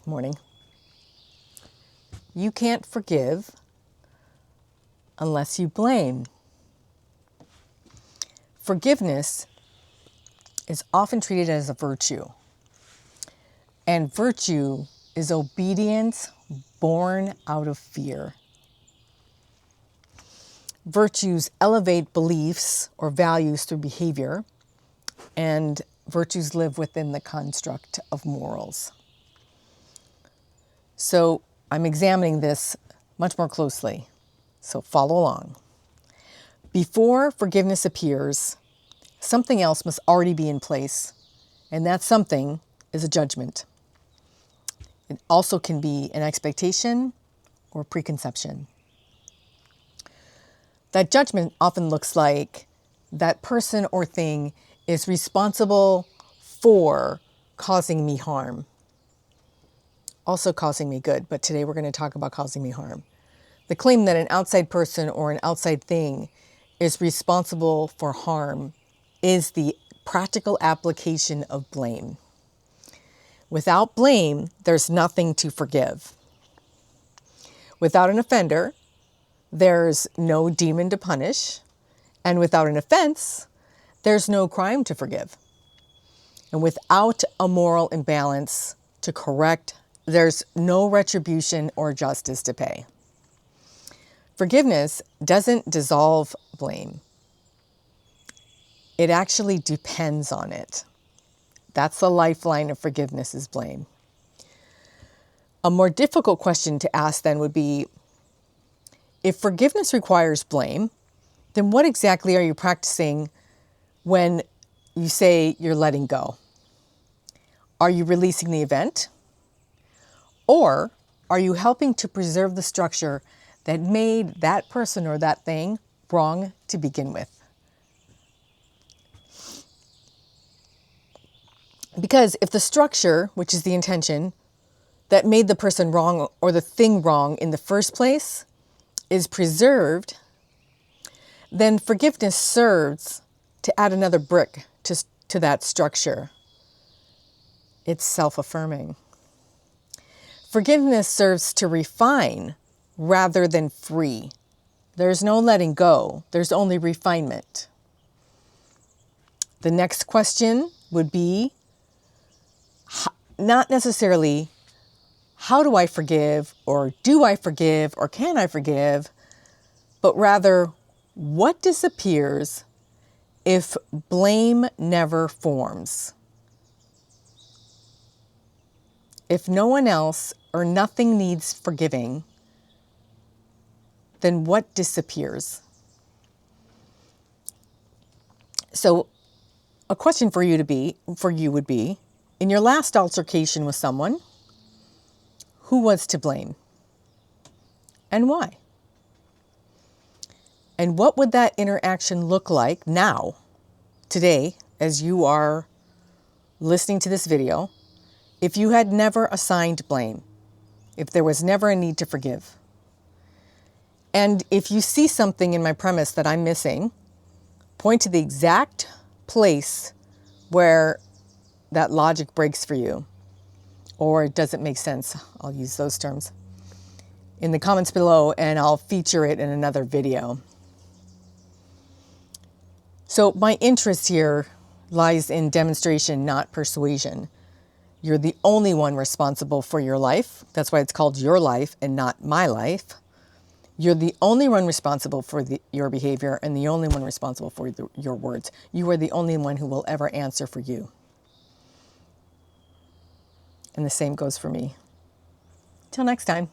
Morning. You can't forgive unless you blame. Forgiveness is often treated as a virtue, and virtue is obedience born out of fear. Virtues elevate beliefs or values through behavior, and virtues live within the construct of morals. So I'm examining this much more closely, so follow along. Before forgiveness appears, something else must already be in place, and that something is a judgment. It also can be an expectation or preconception. That judgment often looks like that person or thing is responsible for causing me harm. Also causing me good, but today we're going to talk about causing me harm. The claim that an outside person or an outside thing is responsible for harm is the practical application of blame. Without blame, there's nothing to forgive. Without an offender, there's no demon to punish. And without an offense, there's no crime to forgive. And without a moral imbalance to correct, there's no retribution or justice to pay. Forgiveness doesn't dissolve blame. It actually depends on it. That's the lifeline of forgiveness is blame. A more difficult question to ask then would be, if forgiveness requires blame, then what exactly are you practicing when you say you're letting go? Are you releasing the event? Or are you helping to preserve the structure that made that person or that thing wrong to begin with? Because if the structure, which is the intention, that made the person wrong or the thing wrong in the first place is preserved, then forgiveness serves to add another brick to that structure. It's self-affirming. Forgiveness serves to refine rather than free. There's no letting go. There's only refinement. The next question would be, not necessarily, how do I forgive, or do I forgive, or can I forgive, but rather, what disappears if blame never forms? If no one else or nothing needs forgiving, then what disappears? So a question for you would be, in your last altercation with someone, who was to blame? And why? And what would that interaction look like now, today, as you are listening to this video, if you had never assigned blame, if there was never a need to forgive? And if you see something in my premise that I'm missing, point to the exact place where that logic breaks for you, or it doesn't make sense. I'll use those terms in the comments below, and I'll feature it in another video. So my interest here lies in demonstration, not persuasion. You're the only one responsible for your life. That's why it's called your life and not my life. You're the only one responsible for your behavior and the only one responsible for your words. You are the only one who will ever answer for you. And the same goes for me. Till next time.